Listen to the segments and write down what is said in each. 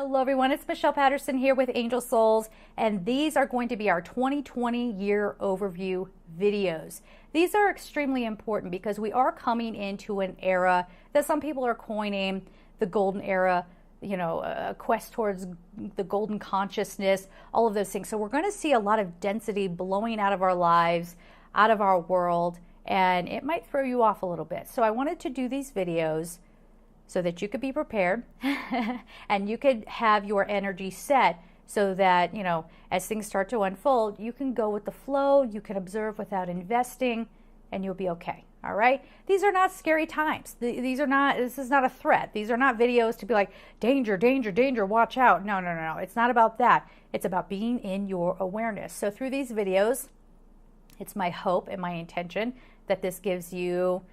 Hello everyone, it's Michelle Patterson here with Angel Souls, and these are going to be our 2020 year overview videos. These are extremely important because we are coming into an era that some people are coining the golden era, you know, a quest towards the golden consciousness, all of those things. So we're going to see a lot of density blowing out of our lives, out of our world, and it might throw you off a little bit. So I wanted to do these videos so that you could be prepared and you could have your energy set so that, you know, as things start to unfold, you can go with the flow, you can observe without investing, and you'll be okay. All right? These are not scary times. This is not a threat. These are not videos to be like, danger, danger, danger, watch out. No, no, no, no. It's not about that. It's about being in your awareness. So through these videos, it's my hope and my intention that this gives you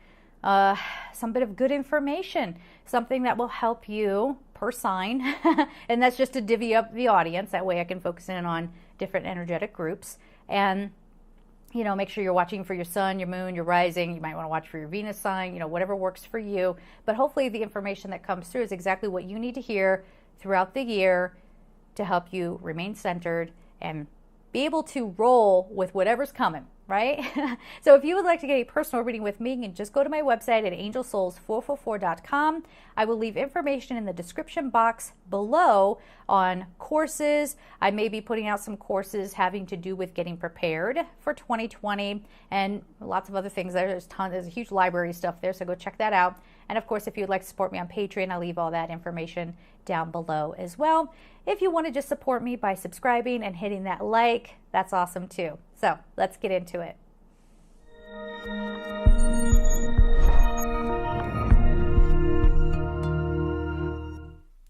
some bit of good information, something that will help you per sign. And that's just to divvy up the audience. That way I can focus in on different energetic groups. And, you know, make sure you're watching for your sun, your moon, your rising. You might want to watch for your Venus sign, you know, whatever works for you. But hopefully the information that comes through is exactly what you need to hear throughout the year to help you remain centered and be able to roll with whatever's coming. Right? So if you would like to get a personal reading with me, you can just go to my website at angelsouls444.com. I will leave information in the description box below on courses. I may be putting out some courses having to do with getting prepared for 2020 and lots of other things. There's a huge library of stuff there, so go check that out. And of course, if you'd like to support me on Patreon, I'll leave all that information down below as well. If you want to just support me by subscribing and hitting that like, that's awesome too. So let's get into it.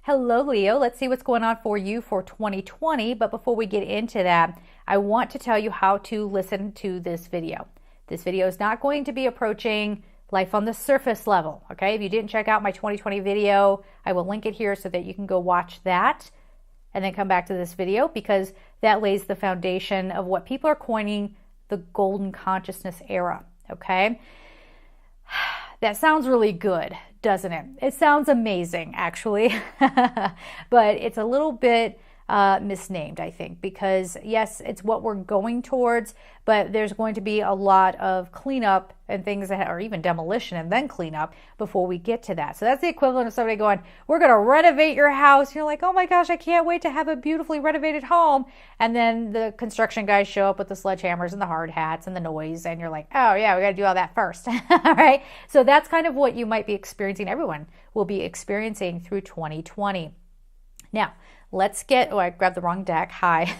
Hello, Leo. Let's see what's going on for you for 2020. But before we get into that, I want to tell you how to listen to this video. This video is not going to be approaching life on the surface level. Okay. If you didn't check out my 2020 video, I will link it here so that you can go watch that and then come back to this video, because that lays the foundation of what people are coining the golden consciousness era. Okay. That sounds really good, doesn't it? It sounds amazing, actually, but it's a little bit misnamed, I think, because yes, it's what we're going towards, but there's going to be a lot of cleanup and things that are even demolition and then cleanup before we get to that. So that's the equivalent of somebody going, we're going to renovate your house. You're like, oh my gosh, I can't wait to have a beautifully renovated home. And then the construction guys show up with the sledgehammers and the hard hats and the noise. And you're like, oh yeah, we got to do all that first. All right. So that's kind of what you might be experiencing. Everyone will be experiencing through 2020. Now, let's get, I grabbed the wrong deck. Hi.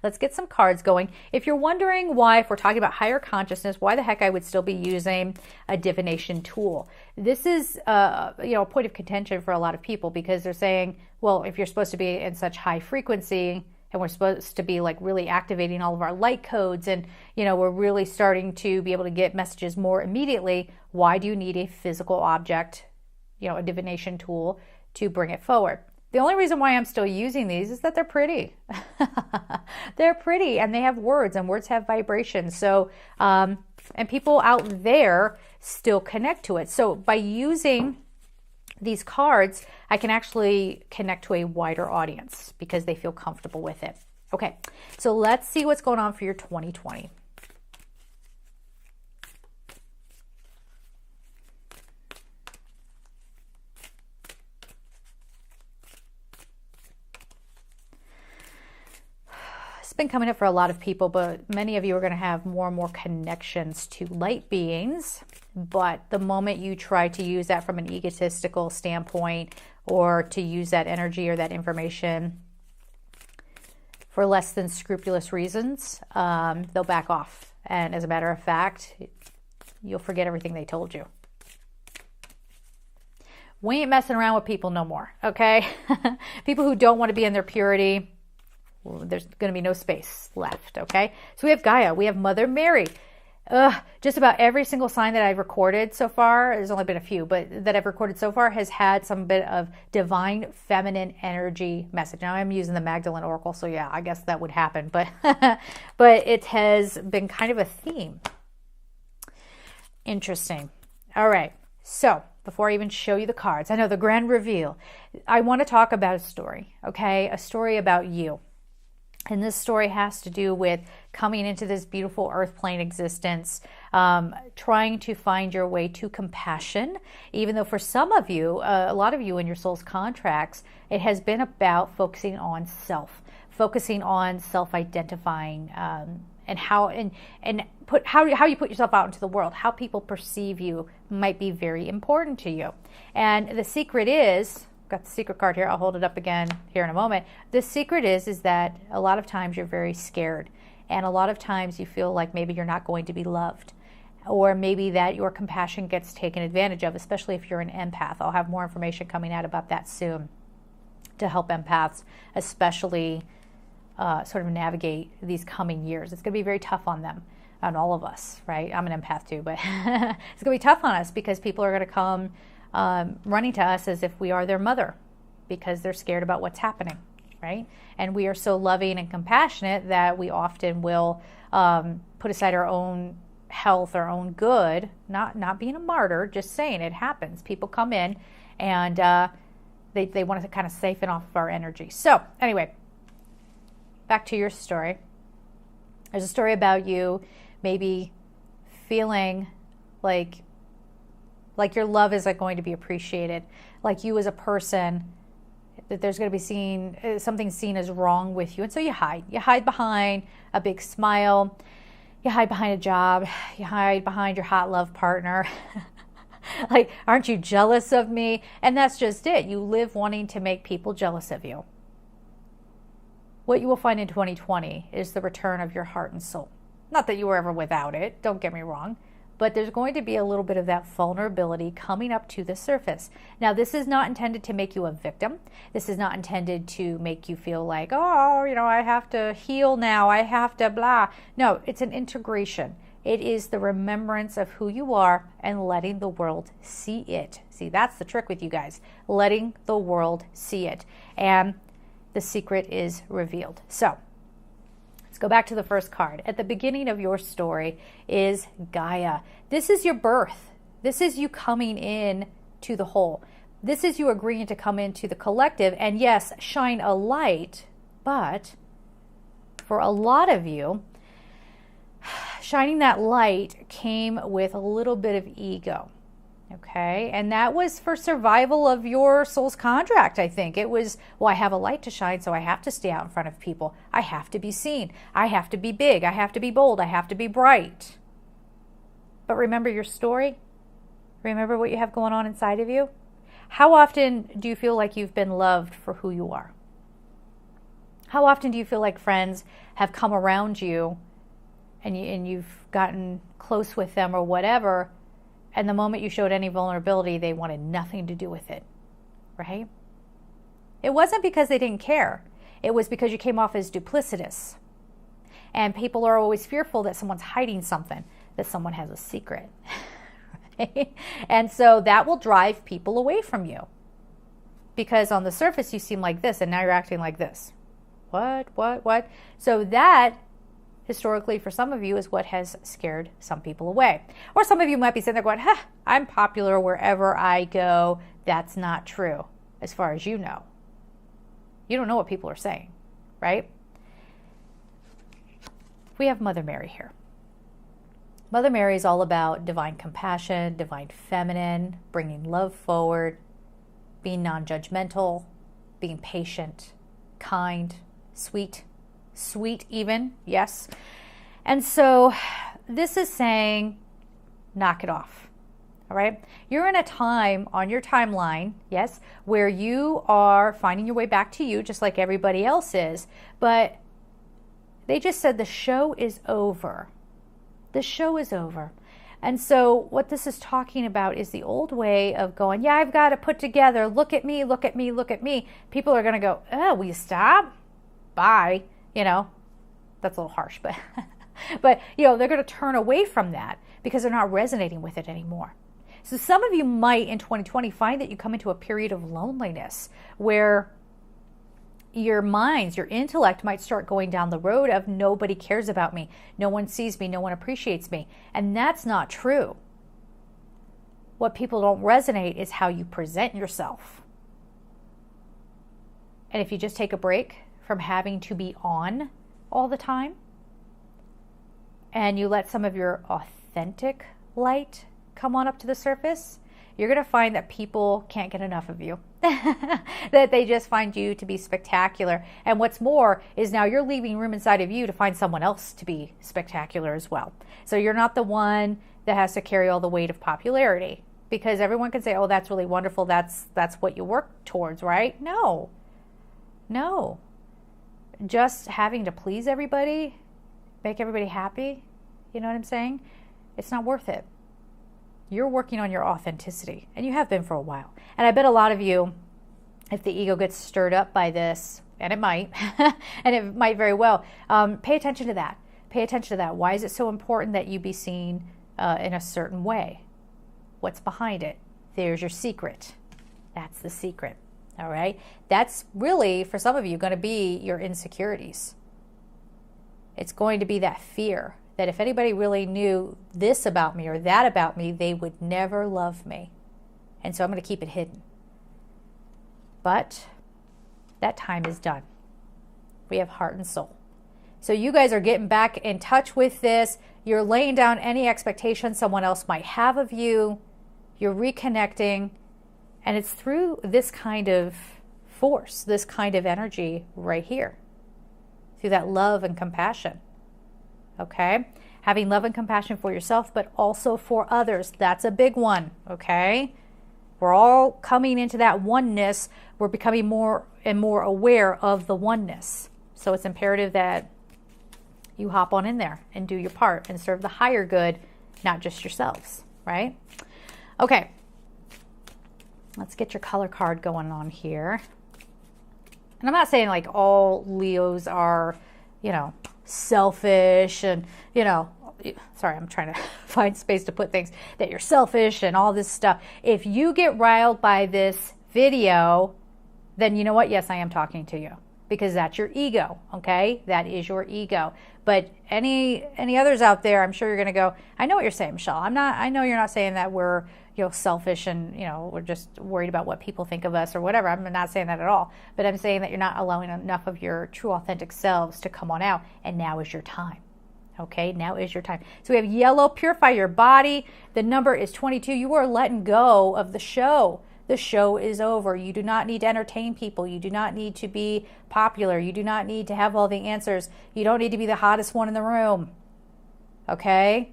Let's get some cards going. If you're wondering why, if we're talking about higher consciousness, why the heck I would still be using a divination tool. This is, a point of contention for a lot of people, because they're saying, well, if you're supposed to be in such high frequency and we're supposed to be like really activating all of our light codes and, you know, we're really starting to be able to get messages more immediately, why do you need a physical object, you know, a divination tool to bring it forward? The only reason why I'm still using these is that they're pretty. They're pretty and they have words, and words have vibrations. So, and people out there still connect to it. So by using these cards, I can actually connect to a wider audience because they feel comfortable with it. Okay, so let's see what's going on for your 2020. Been coming up for a lot of people, but many of you are going to have more and more connections to light beings. But the moment you try to use that from an egotistical standpoint, or to use that energy or that information for less than scrupulous reasons, they'll back off. And as a matter of fact, you'll forget everything they told you. We ain't messing around with people no more, okay? People who don't want to be in their purity, there's going to be no space left, okay? So we have Gaia, we have Mother Mary. Just about every single sign that I've recorded so far, there's only been a few, but that I've recorded so far has had some bit of divine feminine energy message. Now I'm using the Magdalene Oracle, so yeah, I guess that would happen, but but it has been kind of a theme. Interesting. All right, so before I even show you the cards, I know the grand reveal, I want to talk about a story, okay? A story about you. And this story has to do with coming into this beautiful earth plane existence, trying to find your way to compassion, even though for some of you, a lot of you in your soul's contracts, it has been about focusing on self, focusing on self-identifying, and how you put yourself out into the world, how people perceive you might be very important to you. And the secret is, got the secret card here, I'll hold it up again here in a moment. The secret is that a lot of times you're very scared, and a lot of times you feel like maybe you're not going to be loved, or maybe that your compassion gets taken advantage of, especially if you're an empath. I'll have more information coming out about that soon to help empaths, especially sort of navigate these coming years. It's going to be very tough on them, on all of us, right? I'm an empath too, but it's going to be tough on us because people are going to come running to us as if we are their mother because they're scared about what's happening, right? And we are so loving and compassionate that we often will put aside our own health, our own good, not being a martyr, just saying it happens. People come in and they want to kind of siphon off of our energy. So anyway, back to your story. There's a story about you maybe feeling like your love isn't going to be appreciated, like you as a person, that there's going to be something seen as wrong with you. And so you hide. You hide behind a big smile. You hide behind a job. You hide behind your hot love partner. Like, aren't you jealous of me? And that's just it. You live wanting to make people jealous of you. What you will find in 2020 is the return of your heart and soul. Not that you were ever without it, don't get me wrong, but there's going to be a little bit of that vulnerability coming up to the surface. Now, this is not intended to make you a victim. This is not intended to make you feel like, oh, I have to heal now, I have to blah. No, it's an integration. It is the remembrance of who you are and letting the world see it. See, that's the trick with you guys, letting the world see it. And the secret is revealed. So let's go back to the first card. At the beginning of your story is Gaia. This is your birth. This is you coming in to the whole. This is you agreeing to come into the collective and yes, shine a light. But for a lot of you, shining that light came with a little bit of ego. Okay, and that was for survival of your soul's contract, I think. It was, well, I have a light to shine, so I have to stay out in front of people. I have to be seen. I have to be big. I have to be bold. I have to be bright. But remember your story? Remember what you have going on inside of you? How often do you feel like you've been loved for who you are? How often do you feel like friends have come around you and you've gotten close with them or whatever, and the moment you showed any vulnerability, they wanted nothing to do with it, right? It wasn't because they didn't care. It was because you came off as duplicitous. And people are always fearful that someone's hiding something, that someone has a secret. Right? And so that will drive people away from you. Because on the surface, you seem like this, and now you're acting like this. What? So that, historically, for some of you, is what has scared some people away. Or some of you might be sitting there going, I'm popular wherever I go. That's not true, as far as you know. You don't know what people are saying, right? We have Mother Mary here. Mother Mary is all about divine compassion, divine feminine, bringing love forward, being non-judgmental, being patient, kind, sweet even, yes. And so this is saying, knock it off, all right? You're in a time on your timeline, yes, where you are finding your way back to you, just like everybody else is, but they just said the show is over. The show is over. And so what this is talking about is the old way of going, yeah, I've got to put together, look at me, look at me, look at me. People are going to go, oh, will you stop? Bye. That's a little harsh, but but they're going to turn away from that because they're not resonating with it anymore. So some of you might in 2020 find that you come into a period of loneliness where your minds, your intellect might start going down the road of nobody cares about me, no one sees me, no one appreciates me. And that's not true. What people don't resonate is how you present yourself. And if you just take a break from having to be on all the time, and you let some of your authentic light come on up to the surface, you're going to find that people can't get enough of you. That they just find you to be spectacular. And what's more is now you're leaving room inside of you to find someone else to be spectacular as well. So you're not the one that has to carry all the weight of popularity, because everyone can say, oh, that's really wonderful. That's what you work towards, right? No. Just having to please everybody, make everybody happy, you know what I'm saying? It's not worth it. You're working on your authenticity, and you have been for a while. And I bet a lot of you, if the ego gets stirred up by this, and it might, and it might very well, pay attention to that. Pay attention to that. Why is it so important that you be seen in a certain way? What's behind it? There's your secret. That's the secret. All right? That's really, for some of you, going to be your insecurities. It's going to be that fear that if anybody really knew this about me or that about me, they would never love me. And so I'm going to keep it hidden. But that time is done. We have heart and soul. So you guys are getting back in touch with this. You're laying down any expectations someone else might have of you. You're reconnecting. And it's through this kind of force, this kind of energy right here. Through that love and compassion. Okay? Having love and compassion for yourself, but also for others. That's a big one. Okay? We're all coming into that oneness. We're becoming more and more aware of the oneness. So it's imperative that you hop on in there and do your part and serve the higher good, not just yourselves. Right? Okay. Let's get your color card going on here. And I'm not saying like all Leos are, selfish and, sorry, I'm trying to find space to put things, that you're selfish and all this stuff. If you get riled by this video, then you know what? Yes, I am talking to you, because that's your ego, okay? That is your ego. But any others out there, I'm sure you're going to go, I know what you're saying, Michelle. I know you're not saying that we're, selfish and, we're just worried about what people think of us or whatever. I'm not saying that at all. But I'm saying that you're not allowing enough of your true authentic selves to come on out. And now is your time. Okay, now is your time. So we have yellow, purify your body. The number is 22. You are letting go of the show. The show is over. You do not need to entertain people. You do not need to be popular. You do not need to have all the answers. You don't need to be the hottest one in the room. Okay?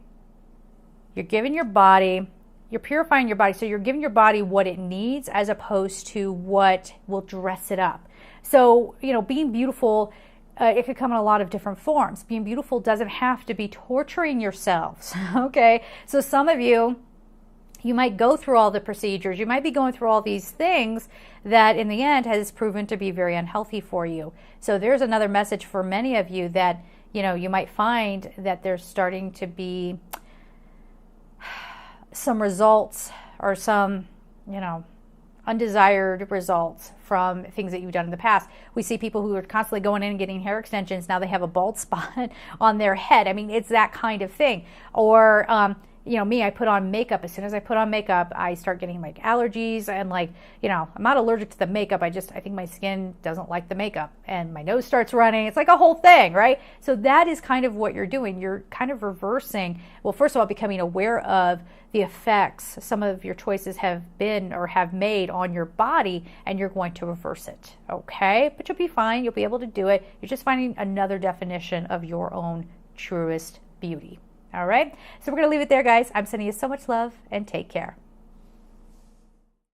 You're giving your body, you're purifying your body. So you're giving your body what it needs as opposed to what will dress it up. So, being beautiful, it could come in a lot of different forms. Being beautiful doesn't have to be torturing yourselves. Okay? So some of you might go through all the procedures. You might be going through all these things that in the end has proven to be very unhealthy for you. So there's another message for many of you that, you might find that there's starting to be some results or some, undesired results from things that you've done in the past. We see people who are constantly going in and getting hair extensions. Now they have a bald spot on their head. I mean, it's that kind of thing. Or, me, I put on makeup. As soon as I put on makeup, I start getting like allergies and I'm not allergic to the makeup. I think my skin doesn't like the makeup and my nose starts running. It's like a whole thing, right? So that is kind of what you're doing. You're kind of reversing, well, first of all, becoming aware of the effects some of your choices have been or have made on your body, and you're going to reverse it, okay? But you'll be fine. You'll be able to do it. You're just finding another definition of your own truest beauty. All right, so we're going to leave it there, guys. I'm sending you so much love and take care.